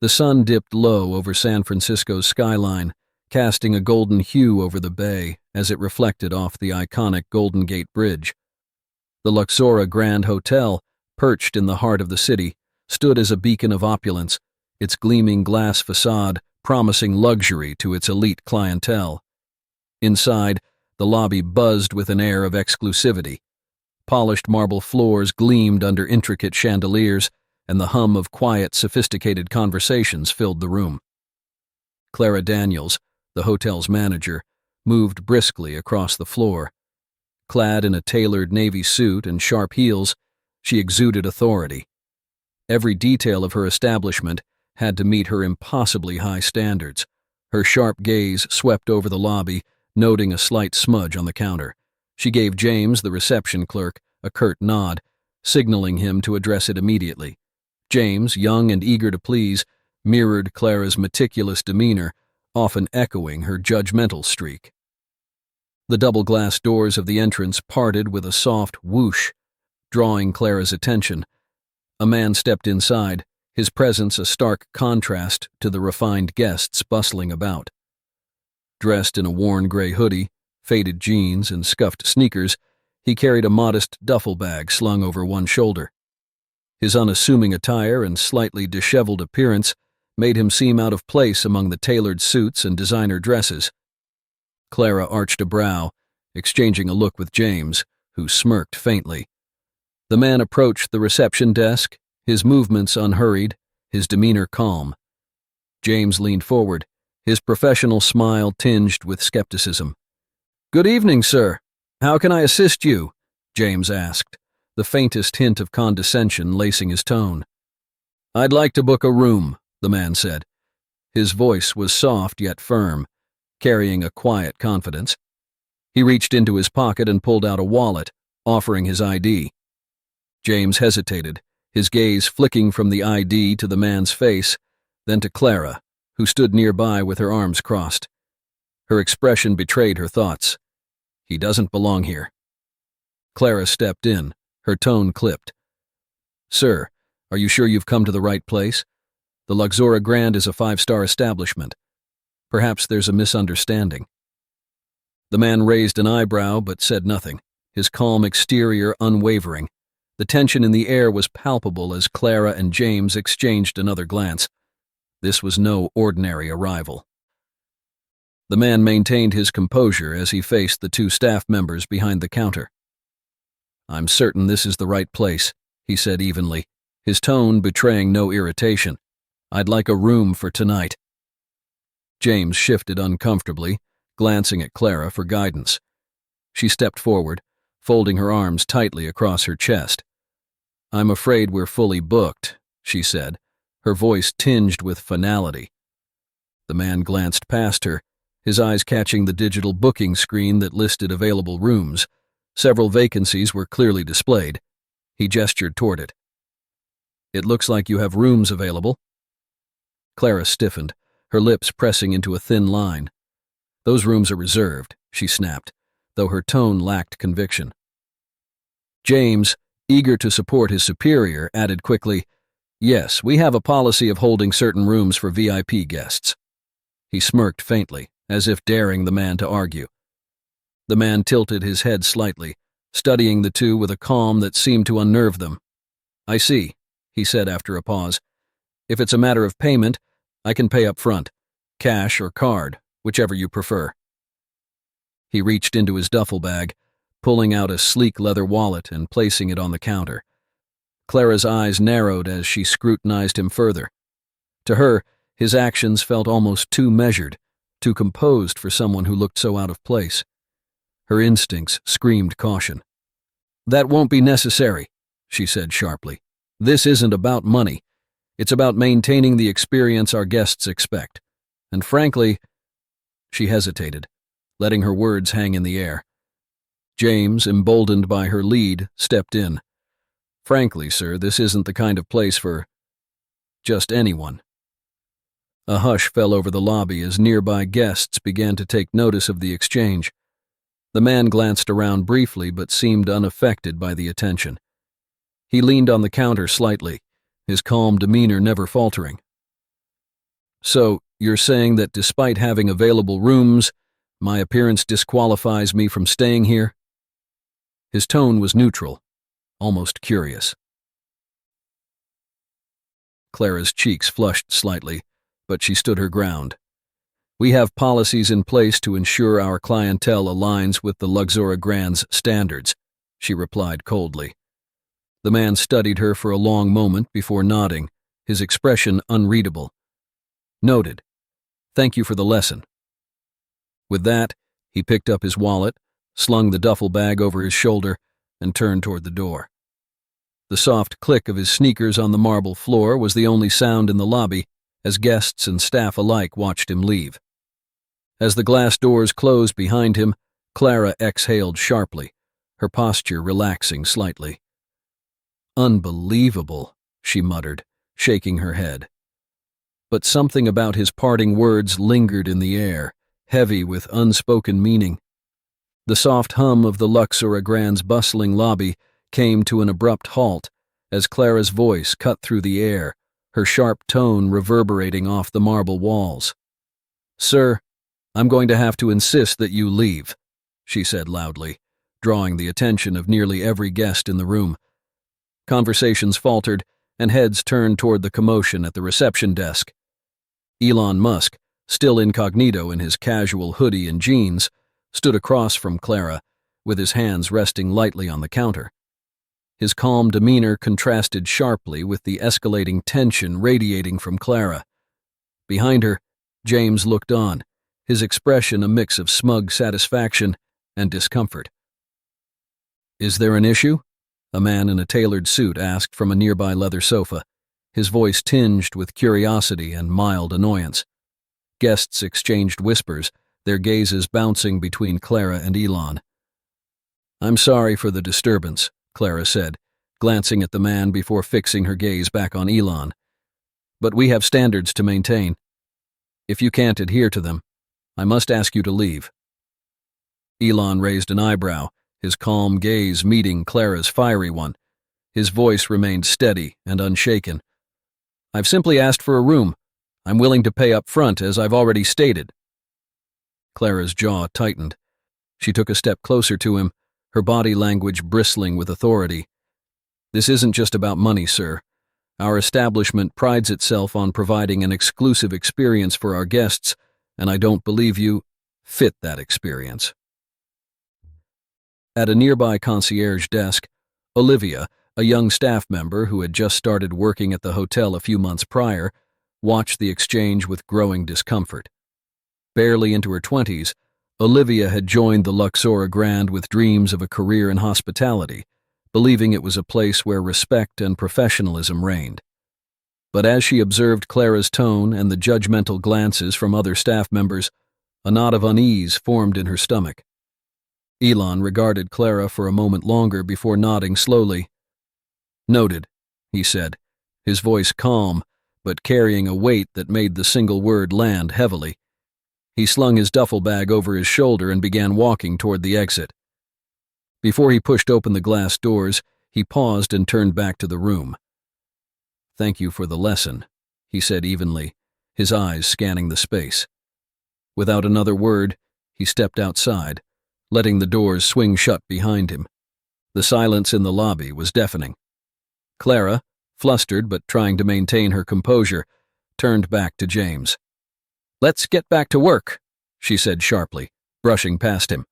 The sun dipped low over San Francisco's skyline, casting a golden hue over the bay as it reflected off the iconic Golden Gate Bridge. The Luxora Grand Hotel, perched in the heart of the city, stood as a beacon of opulence, its gleaming glass facade promising luxury to its elite clientele. Inside, the lobby buzzed with an air of exclusivity. Polished marble floors gleamed under intricate chandeliers, and the hum of quiet, sophisticated conversations filled the room. Clara Daniels, the hotel's manager, moved briskly across the floor. Clad in a tailored navy suit and sharp heels, she exuded authority. Every detail of her establishment had to meet her impossibly high standards. Her sharp gaze swept over the lobby, noting a slight smudge on the counter. She gave James, the reception clerk, a curt nod, signaling him to address it immediately. James, young and eager to please, mirrored Clara's meticulous demeanor, often echoing her judgmental streak. The double-glass doors of the entrance parted with a soft whoosh, drawing Clara's attention. A man stepped inside, his presence a stark contrast to the refined guests bustling about. Dressed in a worn gray hoodie, faded jeans, and scuffed sneakers, he carried a modest duffel bag slung over one shoulder. His unassuming attire and slightly disheveled appearance made him seem out of place among the tailored suits and designer dresses. Clara arched a brow, exchanging a look with James, who smirked faintly. The man approached the reception desk, his movements unhurried, his demeanor calm. James leaned forward, his professional smile tinged with skepticism. "Good evening, sir. How can I assist you?" James asked, the faintest hint of condescension lacing his tone. "I'd like to book a room," the man said. His voice was soft yet firm, carrying a quiet confidence. He reached into his pocket and pulled out a wallet, offering his ID. James hesitated, his gaze flicking from the ID to the man's face, then to Clara, who stood nearby with her arms crossed. Her expression betrayed her thoughts. "He doesn't belong here." Clara stepped in, her tone clipped. "Sir, are you sure you've come to the right place? The Luxora Grand is a 5-star establishment. Perhaps there's a misunderstanding." The man raised an eyebrow but said nothing, his calm exterior unwavering. The tension in the air was palpable as Clara and James exchanged another glance. This was no ordinary arrival. The man maintained his composure as he faced the 2 staff members behind the counter. "I'm certain this is the right place," he said evenly, his tone betraying no irritation. "I'd like a room for tonight." James shifted uncomfortably, glancing at Clara for guidance. She stepped forward, folding her arms tightly across her chest. "I'm afraid we're fully booked," she said, her voice tinged with finality. The man glanced past her, his eyes catching the digital booking screen that listed available rooms. Several vacancies were clearly displayed. He gestured toward it. "It looks like you have rooms available." Clara stiffened, her lips pressing into a thin line. "Those rooms are reserved," she snapped, though her tone lacked conviction. James, eager to support his superior, added quickly, "Yes, we have a policy of holding certain rooms for VIP guests." He smirked faintly, as if daring the man to argue. The man tilted his head slightly, studying the two with a calm that seemed to unnerve them. "I see," he said after a pause. "If it's a matter of payment, I can pay up front, cash or card, whichever you prefer." He reached into his duffel bag, pulling out a sleek leather wallet and placing it on the counter. Clara's eyes narrowed as she scrutinized him further. To her, his actions felt almost too measured, too composed for someone who looked so out of place. Her instincts screamed caution. "That won't be necessary," she said sharply. "This isn't about money. It's about maintaining the experience our guests expect. And frankly—" She hesitated, letting her words hang in the air. James, emboldened by her lead, stepped in. "Frankly, sir, this isn't the kind of place for just anyone." A hush fell over the lobby as nearby guests began to take notice of the exchange. The man glanced around briefly but seemed unaffected by the attention. He leaned on the counter slightly, his calm demeanor never faltering. So, you're saying that despite having available rooms, my appearance disqualifies me from staying here? His tone was neutral, almost curious. Clara's cheeks flushed slightly, but she stood her ground. We have policies in place to ensure our clientele aligns with the Luxora Grand's standards, she replied coldly. The man studied her for a long moment before nodding, his expression unreadable. Noted. Thank you for the lesson. With that, he picked up his wallet, slung the duffel bag over his shoulder, and turned toward the door. The soft click of his sneakers on the marble floor was the only sound in the lobby as guests and staff alike watched him leave. As the glass doors closed behind him, Clara exhaled sharply, her posture relaxing slightly. Unbelievable, she muttered, shaking her head. But something about his parting words lingered in the air, heavy with unspoken meaning. The soft hum of the Luxora Grand's bustling lobby came to an abrupt halt as Clara's voice cut through the air, her sharp tone reverberating off the marble walls. Sir, I'm going to have to insist that you leave, she said loudly, drawing the attention of nearly every guest in the room. Conversations faltered, and heads turned toward the commotion at the reception desk. Elon Musk, still incognito in his casual hoodie and jeans, stood across from Clara, with his hands resting lightly on the counter. His calm demeanor contrasted sharply with the escalating tension radiating from Clara. Behind her, James looked on, his expression a mix of smug satisfaction and discomfort. Is there an issue? A man in a tailored suit asked from a nearby leather sofa, his voice tinged with curiosity and mild annoyance. Guests exchanged whispers, their gazes bouncing between Clara and Elon. I'm sorry for the disturbance, Clara said, glancing at the man before fixing her gaze back on Elon. But we have standards to maintain. If you can't adhere to them, I must ask you to leave. Elon raised an eyebrow, his calm gaze meeting Clara's fiery one. His voice remained steady and unshaken. I've simply asked for a room. I'm willing to pay up front, as I've already stated. Clara's jaw tightened. She took a step closer to him, her body language bristling with authority. This isn't just about money, sir. Our establishment prides itself on providing an exclusive experience for our guests, and I don't believe you fit that experience. At a nearby concierge desk, Olivia, a young staff member who had just started working at the hotel a few months prior, watched the exchange with growing discomfort. Barely into her 20s, Olivia had joined the Luxora Grand with dreams of a career in hospitality, believing it was a place where respect and professionalism reigned. But as she observed Clara's tone and the judgmental glances from other staff members, a knot of unease formed in her stomach. Elon regarded Clara for a moment longer before nodding slowly. Noted, he said, his voice calm, but carrying a weight that made the single word land heavily. He slung his duffel bag over his shoulder and began walking toward the exit. Before he pushed open the glass doors, he paused and turned back to the room. Thank you for the lesson, he said evenly, his eyes scanning the space. Without another word, he stepped outside, letting the doors swing shut behind him. The silence in the lobby was deafening. Clara, flustered but trying to maintain her composure, turned back to James. Let's get back to work, she said sharply, brushing past him.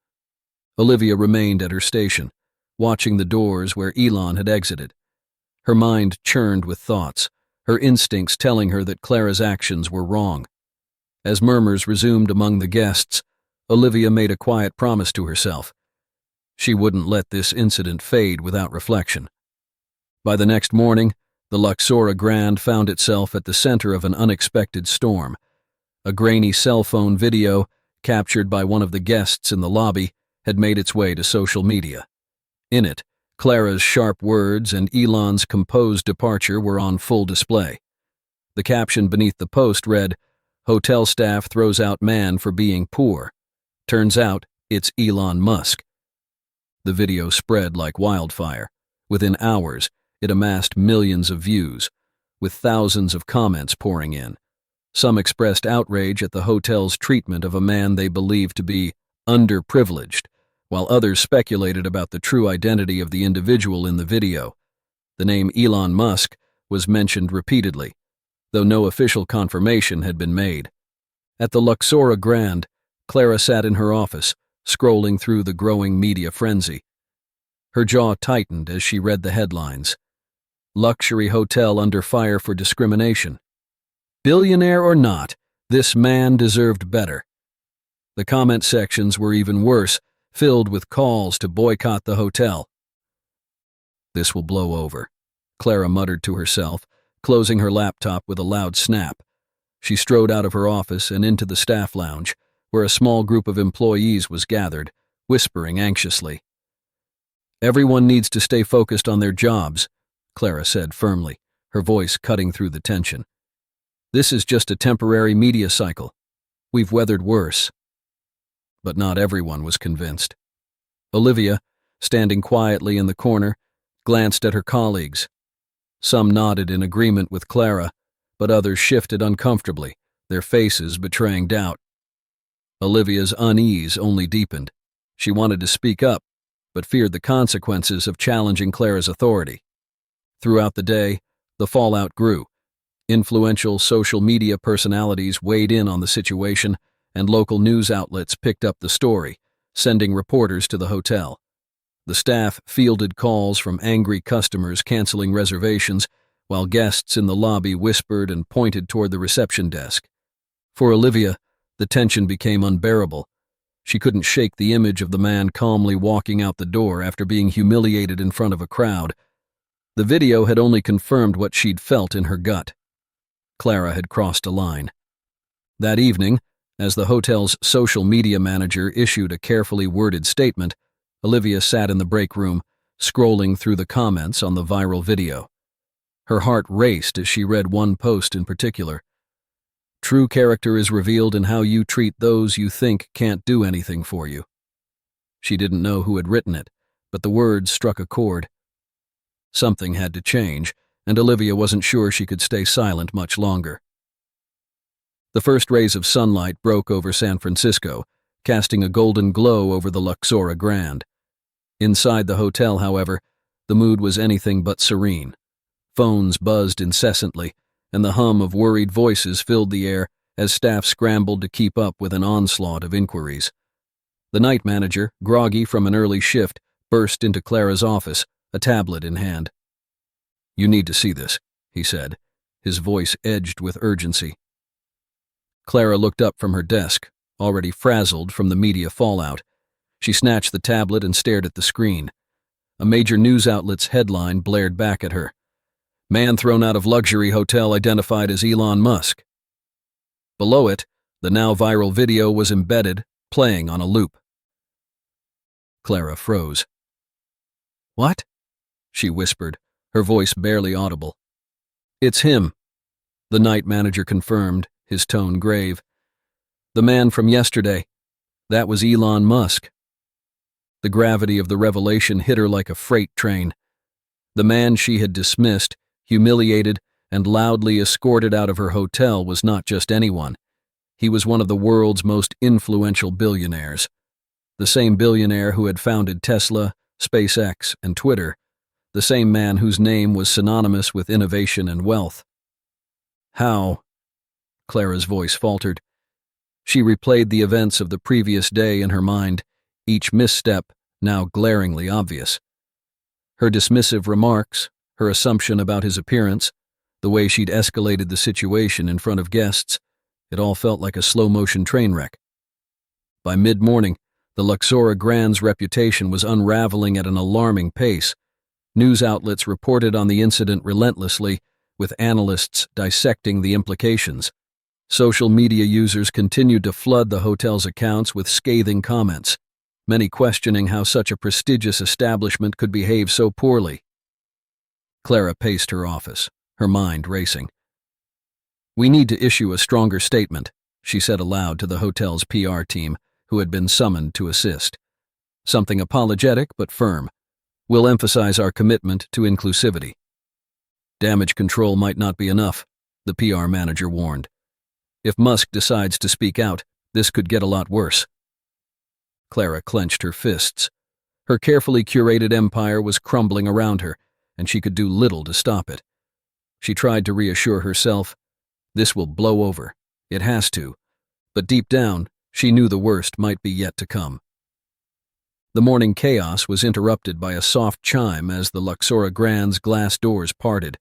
Olivia remained at her station, watching the doors where Elon had exited. Her mind churned with thoughts, her instincts telling her that Clara's actions were wrong. As murmurs resumed among the guests, Olivia made a quiet promise to herself. She wouldn't let this incident fade without reflection. By the next morning, the Luxora Grand found itself at the center of an unexpected storm. A grainy cell phone video, captured by one of the guests in the lobby, had made its way to social media. In it, Clara's sharp words and Elon's composed departure were on full display. The caption beneath the post read, "Hotel staff throws out man for being poor. Turns out, it's Elon Musk." The video spread like wildfire. Within hours, it amassed millions of views, with thousands of comments pouring in. Some expressed outrage at the hotel's treatment of a man they believed to be underprivileged, while others speculated about the true identity of the individual in the video. The name Elon Musk was mentioned repeatedly, though no official confirmation had been made. At the Luxora Grand, Clara sat in her office, scrolling through the growing media frenzy. Her jaw tightened as she read the headlines. Luxury hotel under fire for discrimination. Billionaire or not, this man deserved better. The comment sections were even worse, filled with calls to boycott the hotel. This will blow over, Clara muttered to herself, closing her laptop with a loud snap. She strode out of her office and into the staff lounge, where a small group of employees was gathered, whispering anxiously. Everyone needs to stay focused on their jobs, Clara said firmly, her voice cutting through the tension. This is just a temporary media cycle. We've weathered worse. But not everyone was convinced. Olivia, standing quietly in the corner, glanced at her colleagues. Some nodded in agreement with Clara, but others shifted uncomfortably, their faces betraying doubt. Olivia's unease only deepened. She wanted to speak up, but feared the consequences of challenging Clara's authority. Throughout the day, the fallout grew. Influential social media personalities weighed in on the situation, and local news outlets picked up the story, sending reporters to the hotel. The staff fielded calls from angry customers canceling reservations, while guests in the lobby whispered and pointed toward the reception desk. For Olivia, the tension became unbearable. She couldn't shake the image of the man calmly walking out the door after being humiliated in front of a crowd. The video had only confirmed what she'd felt in her gut. Clara had crossed a line. That evening, as the hotel's social media manager issued a carefully worded statement, Olivia sat in the break room, scrolling through the comments on the viral video. Her heart raced as she read one post in particular. True character is revealed in how you treat those you think can't do anything for you. She didn't know who had written it, but the words struck a chord. Something had to change, and Olivia wasn't sure she could stay silent much longer. The first rays of sunlight broke over San Francisco, casting a golden glow over the Luxora Grand. Inside the hotel, however, the mood was anything but serene. Phones buzzed incessantly, and the hum of worried voices filled the air as staff scrambled to keep up with an onslaught of inquiries. The night manager, groggy from an early shift, burst into Clara's office, a tablet in hand. "You need to see this," he said, his voice edged with urgency. Clara looked up from her desk, already frazzled from the media fallout. She snatched the tablet and stared at the screen. A major news outlet's headline blared back at her. "Man thrown out of luxury hotel identified as Elon Musk." Below it, the now viral video was embedded, playing on a loop. Clara froze. "What?" she whispered, her voice barely audible. "It's him," the night manager confirmed, his tone grave. "The man from yesterday. That was Elon Musk." The gravity of the revelation hit her like a freight train. The man she had dismissed, humiliated, and loudly escorted out of her hotel was not just anyone. He was one of the world's most influential billionaires. The same billionaire who had founded Tesla, SpaceX, and Twitter. The same man whose name was synonymous with innovation and wealth. How? Clara's voice faltered. She replayed the events of the previous day in her mind, each misstep now glaringly obvious. Her dismissive remarks, her assumption about his appearance, the way she'd escalated the situation in front of guests, it all felt like a slow-motion train wreck. By mid-morning, the Luxora Grand's reputation was unraveling at an alarming pace. News outlets reported on the incident relentlessly, with analysts dissecting the implications. Social media users continued to flood the hotel's accounts with scathing comments, many questioning how such a prestigious establishment could behave so poorly. Clara paced her office, her mind racing. "We need to issue a stronger statement," she said aloud to the hotel's PR team, who had been summoned to assist. "Something apologetic but firm. We'll emphasize our commitment to inclusivity." "Damage control might not be enough," the PR manager warned. If Musk decides to speak out, this could get a lot worse. Clara clenched her fists. Her carefully curated empire was crumbling around her, and she could do little to stop it. She tried to reassure herself, this will blow over. It has to. But deep down, she knew the worst might be yet to come. The morning chaos was interrupted by a soft chime as the Luxora Grand's glass doors parted.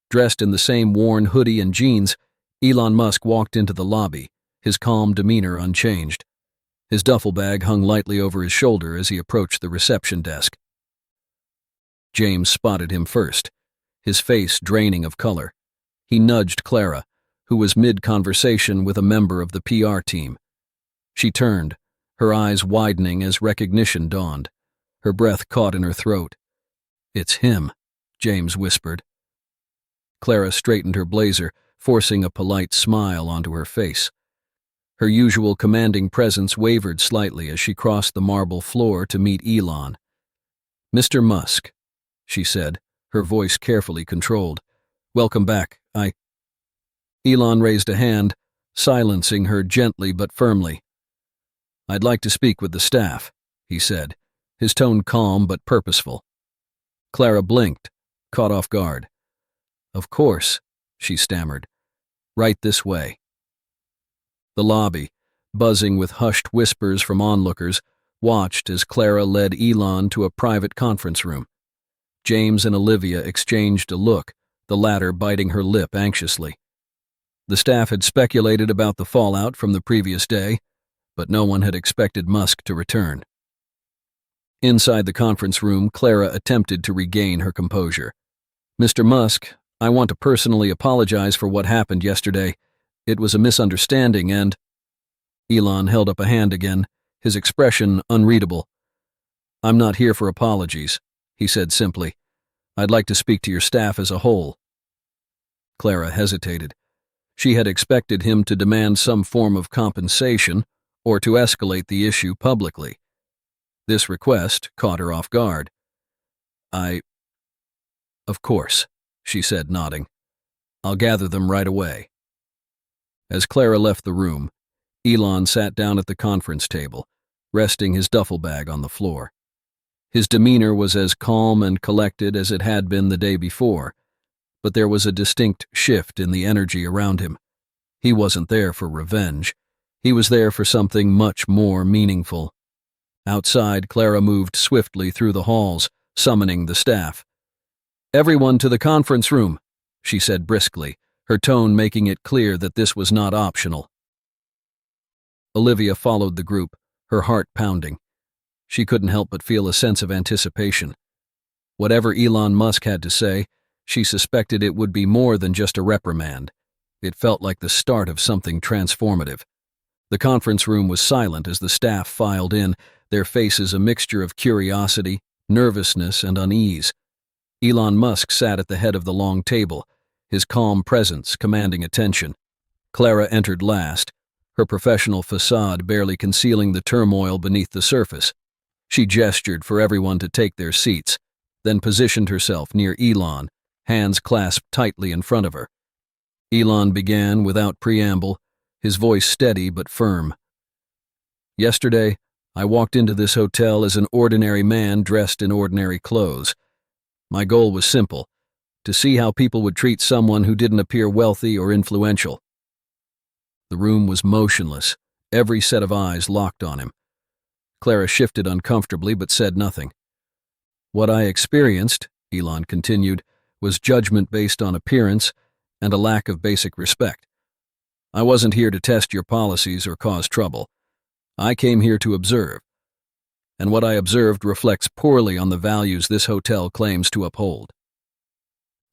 Dressed in the same worn hoodie and jeans, Elon Musk walked into the lobby, his calm demeanor unchanged. His duffel bag hung lightly over his shoulder as he approached the reception desk. James spotted him first, his face draining of color. He nudged Clara, who was mid-conversation with a member of the PR team. She turned, her eyes widening as recognition dawned. Her breath caught in her throat. "It's him," James whispered. Clara straightened her blazer, forcing a polite smile onto her face. Her usual commanding presence wavered slightly as she crossed the marble floor to meet Elon. "Mr. Musk," she said, her voice carefully controlled. "Welcome back. Elon raised a hand, silencing her gently but firmly. "I'd like to speak with the staff," he said, his tone calm but purposeful. Clara blinked, caught off guard. "Of course," she stammered. "Right this way." The lobby, buzzing with hushed whispers from onlookers, watched as Clara led Elon to a private conference room. James and Olivia exchanged a look, the latter biting her lip anxiously. The staff had speculated about the fallout from the previous day, but no one had expected Musk to return. Inside the conference room, Clara attempted to regain her composure. "Mr. Musk, I want to personally apologize for what happened yesterday. It was a misunderstanding and—" Elon held up a hand again, his expression unreadable. "I'm not here for apologies," he said simply. "I'd like to speak to your staff as a whole." Clara hesitated. She had expected him to demand some form of compensation or to escalate the issue publicly. This request caught her off guard. "Of course," she said, nodding. "I'll gather them right away." As Clara left the room, Elon sat down at the conference table, resting his duffel bag on the floor. His demeanor was as calm and collected as it had been the day before, but there was a distinct shift in the energy around him. He wasn't there for revenge. He was there for something much more meaningful. Outside, Clara moved swiftly through the halls, summoning the staff. "Everyone to the conference room," she said briskly, her tone making it clear that this was not optional. Olivia followed the group, her heart pounding. She couldn't help but feel a sense of anticipation. Whatever Elon Musk had to say, she suspected it would be more than just a reprimand. It felt like the start of something transformative. The conference room was silent as the staff filed in, their faces a mixture of curiosity, nervousness, and unease. Elon Musk sat at the head of the long table, his calm presence commanding attention. Clara entered last, her professional facade barely concealing the turmoil beneath the surface. She gestured for everyone to take their seats, then positioned herself near Elon, hands clasped tightly in front of her. Elon began without preamble, his voice steady but firm. "Yesterday, I walked into this hotel as an ordinary man dressed in ordinary clothes. My goal was simple, to see how people would treat someone who didn't appear wealthy or influential." The room was motionless, every set of eyes locked on him. Clara shifted uncomfortably but said nothing. "What I experienced," Elon continued, "was judgment based on appearance and a lack of basic respect. I wasn't here to test your policies or cause trouble. I came here to observe. And what I observed reflects poorly on the values this hotel claims to uphold."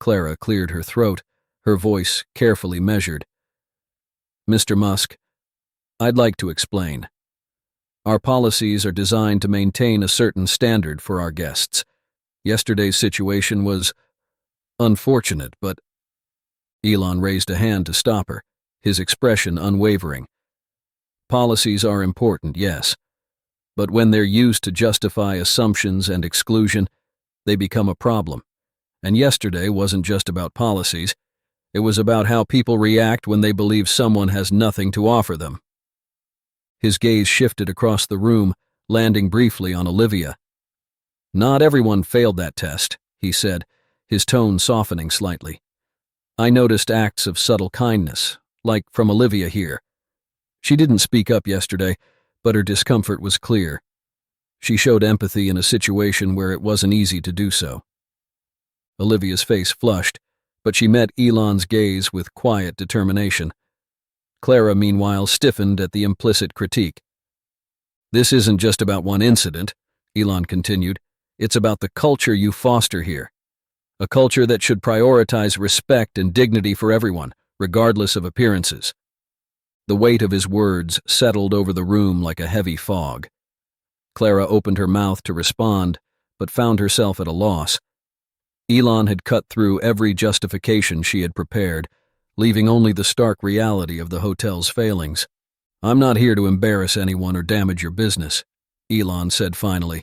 Clara cleared her throat, her voice carefully measured. "Mr. Musk, I'd like to explain. Our policies are designed to maintain a certain standard for our guests. Yesterday's situation was unfortunate, but—" Elon raised a hand to stop her, his expression unwavering. "Policies are important, yes, but when they're used to justify assumptions and exclusion, they become a problem. And yesterday wasn't just about policies. It was about how people react when they believe someone has nothing to offer them. His gaze shifted across the room, landing briefly on Olivia. "Not everyone failed that test," he said, his tone softening slightly. "I noticed acts of subtle kindness, like from Olivia here. She didn't speak up yesterday, but her discomfort was clear. She showed empathy in a situation where it wasn't easy to do so." Olivia's face flushed, but she met Elon's gaze with quiet determination. Clara, meanwhile, stiffened at the implicit critique. "This isn't just about one incident," Elon continued. "It's about the culture you foster here. A culture that should prioritize respect and dignity for everyone, regardless of appearances." The weight of his words settled over the room like a heavy fog. Clara opened her mouth to respond, but found herself at a loss. Elon had cut through every justification she had prepared, leaving only the stark reality of the hotel's failings. "I'm not here to embarrass anyone or damage your business," Elon said finally.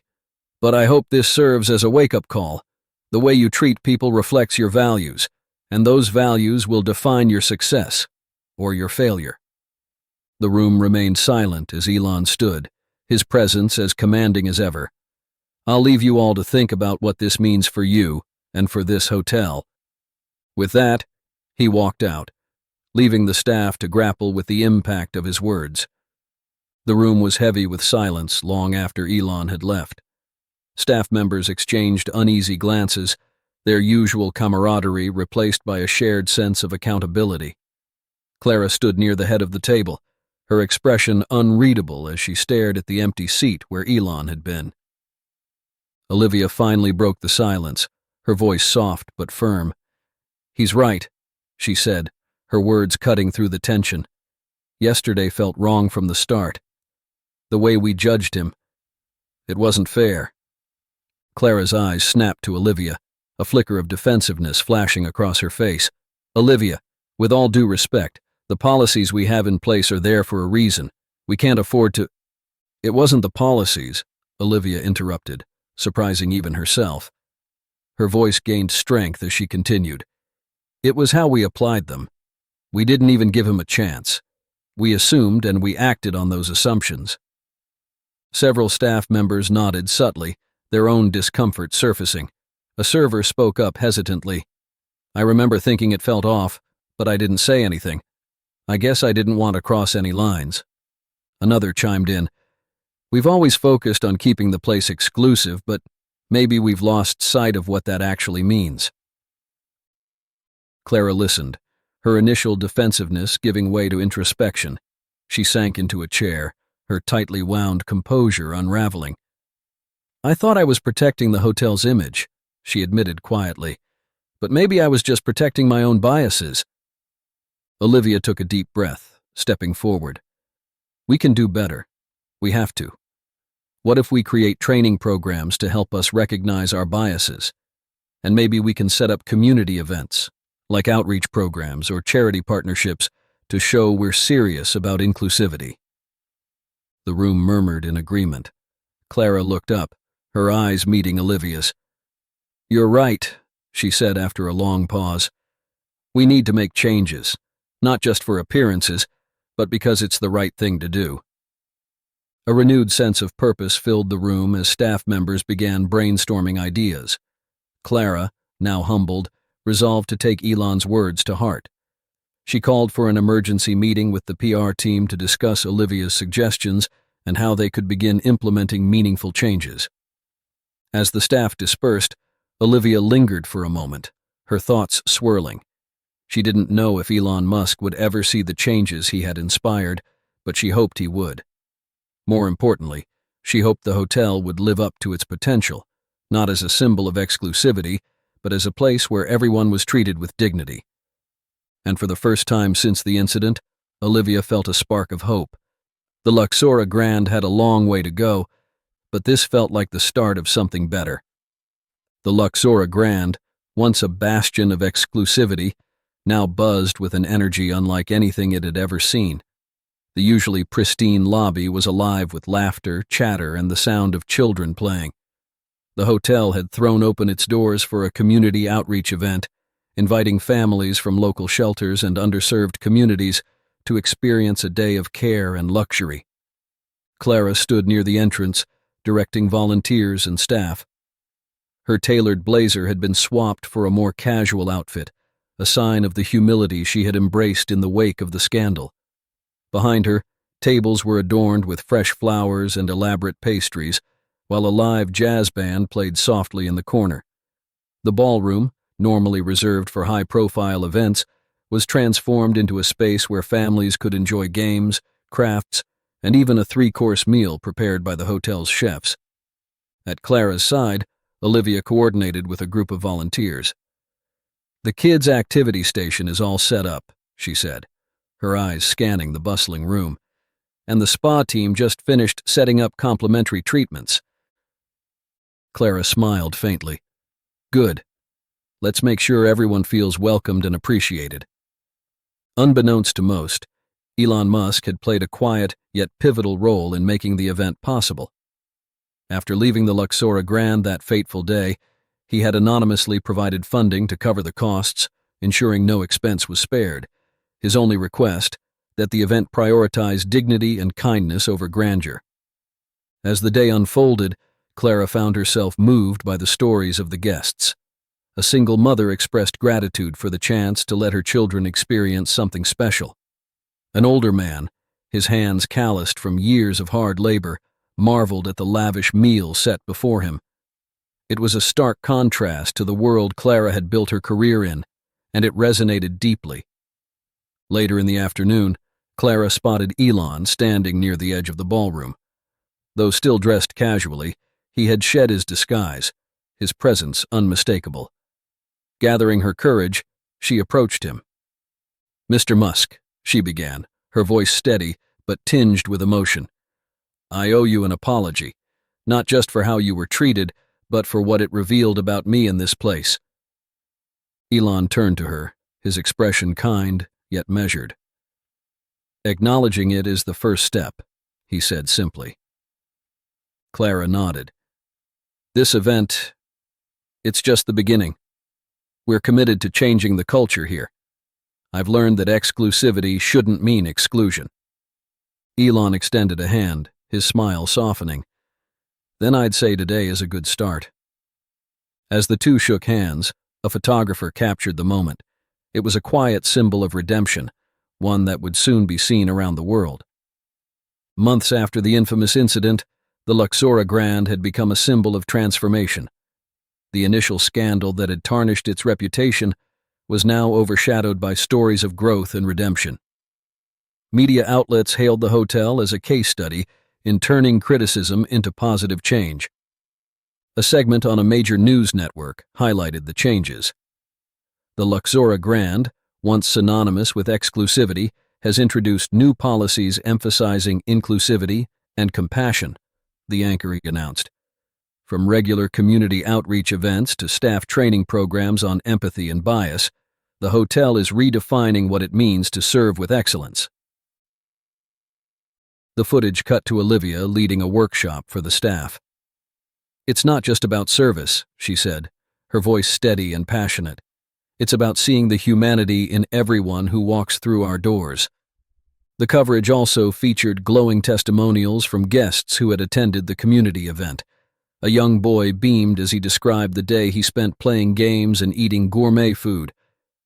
"But I hope this serves as a wake-up call. The way you treat people reflects your values, and those values will define your success, or your failure." The room remained silent as Elon stood, his presence as commanding as ever. "I'll leave you all to think about what this means for you and for this hotel." With that, he walked out, leaving the staff to grapple with the impact of his words. The room was heavy with silence long after Elon had left. Staff members exchanged uneasy glances, their usual camaraderie replaced by a shared sense of accountability. Clara stood near the head of the table, her expression unreadable as she stared at the empty seat where Elon had been. Olivia finally broke the silence, her voice soft but firm. "He's right," she said, her words cutting through the tension. "Yesterday felt wrong from the start. The way we judged him. It wasn't fair." Clara's eyes snapped to Olivia, a flicker of defensiveness flashing across her face. "Olivia, with all due respect, the policies we have in place are there for a reason. We can't afford to—" "It wasn't the policies," Olivia interrupted, surprising even herself. Her voice gained strength as she continued. "It was how we applied them. We didn't even give him a chance. We assumed and we acted on those assumptions." Several staff members nodded subtly, their own discomfort surfacing. A server spoke up hesitantly. "I remember thinking it felt off, but I didn't say anything. I guess I didn't want to cross any lines." Another chimed in. "We've always focused on keeping the place exclusive, but maybe we've lost sight of what that actually means." Clara listened, her initial defensiveness giving way to introspection. She sank into a chair, her tightly wound composure unraveling. "I thought I was protecting the hotel's image," she admitted quietly, "but maybe I was just protecting my own biases." Olivia took a deep breath, stepping forward. "We can do better. We have to. What if we create training programs to help us recognize our biases? And maybe we can set up community events, like outreach programs or charity partnerships, to show we're serious about inclusivity." The room murmured in agreement. Clara looked up, her eyes meeting Olivia's. "You're right," she said after a long pause. "We need to make changes, not just for appearances, but because it's the right thing to do." A renewed sense of purpose filled the room as staff members began brainstorming ideas. Clara, now humbled, resolved to take Elon's words to heart. She called for an emergency meeting with the PR team to discuss Olivia's suggestions and how they could begin implementing meaningful changes. As the staff dispersed, Olivia lingered for a moment, her thoughts swirling. She didn't know if Elon Musk would ever see the changes he had inspired, but she hoped he would. More importantly, she hoped the hotel would live up to its potential, not as a symbol of exclusivity, but as a place where everyone was treated with dignity. And for the first time since the incident, Olivia felt a spark of hope. The Luxora Grand had a long way to go, but this felt like the start of something better. The Luxora Grand, once a bastion of exclusivity, now buzzed with an energy unlike anything it had ever seen. The usually pristine lobby was alive with laughter, chatter, and the sound of children playing. The hotel had thrown open its doors for a community outreach event, inviting families from local shelters and underserved communities to experience a day of care and luxury. Clara stood near the entrance, directing volunteers and staff. Her tailored blazer had been swapped for a more casual outfit, a sign of the humility she had embraced in the wake of the scandal. Behind her, tables were adorned with fresh flowers and elaborate pastries, while a live jazz band played softly in the corner. The ballroom, normally reserved for high-profile events, was transformed into a space where families could enjoy games, crafts, and even a 3-course meal prepared by the hotel's chefs. At Clara's side, Olivia coordinated with a group of volunteers. "The kids' activity station is all set up," she said, her eyes scanning the bustling room. "And the spa team just finished setting up complimentary treatments." Clara smiled faintly. "Good. Let's make sure everyone feels welcomed and appreciated." Unbeknownst to most, Elon Musk had played a quiet yet pivotal role in making the event possible. After leaving the Luxora Grand that fateful day, he had anonymously provided funding to cover the costs, ensuring no expense was spared. His only request, that the event prioritize dignity and kindness over grandeur. As the day unfolded, Clara found herself moved by the stories of the guests. A single mother expressed gratitude for the chance to let her children experience something special. An older man, his hands calloused from years of hard labor, marveled at the lavish meal set before him. It was a stark contrast to the world Clara had built her career in, and it resonated deeply. Later in the afternoon, Clara spotted Elon standing near the edge of the ballroom. Though still dressed casually, he had shed his disguise, his presence unmistakable. Gathering her courage, she approached him. "Mr. Musk," she began, her voice steady but tinged with emotion. "I owe you an apology, not just for how you were treated, but for what it revealed about me in this place." Elon turned to her, his expression kind yet measured. "Acknowledging it is the first step," he said simply. Clara nodded. "This event, it's just the beginning. We're committed to changing the culture here. I've learned that exclusivity shouldn't mean exclusion." Elon extended a hand, his smile softening. "Then I'd say today is a good start." As the two shook hands, a photographer captured the moment. It was a quiet symbol of redemption, one that would soon be seen around the world. Months after the infamous incident, the Luxora Grand had become a symbol of transformation. The initial scandal that had tarnished its reputation was now overshadowed by stories of growth and redemption. Media outlets hailed the hotel as a case study in turning criticism into positive change. A segment on a major news network highlighted the changes. The Luxora Grand, once synonymous with exclusivity, has introduced new policies emphasizing inclusivity and compassion, the anchor announced. From regular community outreach events to staff training programs on empathy and bias, the hotel is redefining what it means to serve with excellence. The footage cut to Olivia leading a workshop for the staff. "It's not just about service," she said, her voice steady and passionate. "It's about seeing the humanity in everyone who walks through our doors." The coverage also featured glowing testimonials from guests who had attended the community event. A young boy beamed as he described the day he spent playing games and eating gourmet food.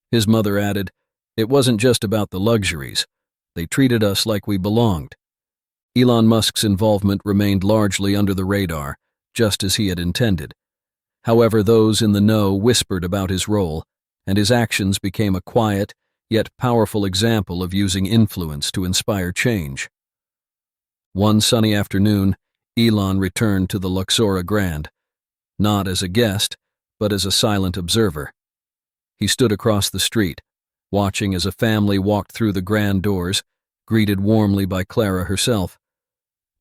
His mother added, "It wasn't just about the luxuries. They treated us like we belonged." Elon Musk's involvement remained largely under the radar, just as he had intended. However, those in the know whispered about his role, and his actions became a quiet, yet powerful example of using influence to inspire change. One sunny afternoon, Elon returned to the Luxora Grand, not as a guest, but as a silent observer. He stood across the street, watching as a family walked through the grand doors, greeted warmly by Clara herself.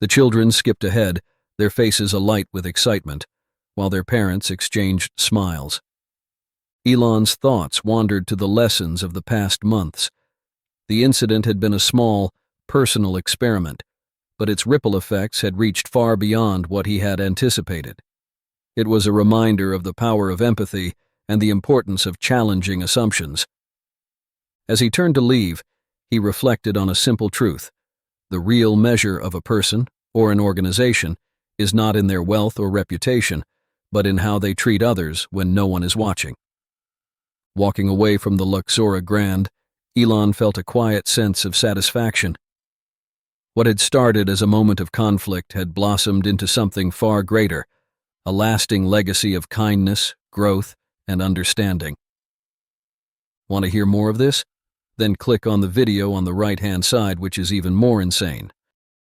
The children skipped ahead, their faces alight with excitement, while their parents exchanged smiles. Elon's thoughts wandered to the lessons of the past months. The incident had been a small, personal experiment, but its ripple effects had reached far beyond what he had anticipated. It was a reminder of the power of empathy and the importance of challenging assumptions. As he turned to leave, he reflected on a simple truth. The real measure of a person, or an organization, is not in their wealth or reputation, but in how they treat others when no one is watching. Walking away from the Luxora Grand, Elon felt a quiet sense of satisfaction. What had started as a moment of conflict had blossomed into something far greater, a lasting legacy of kindness, growth, and understanding. Want to hear more of this? Then click on the video on the right-hand side, which is even more insane.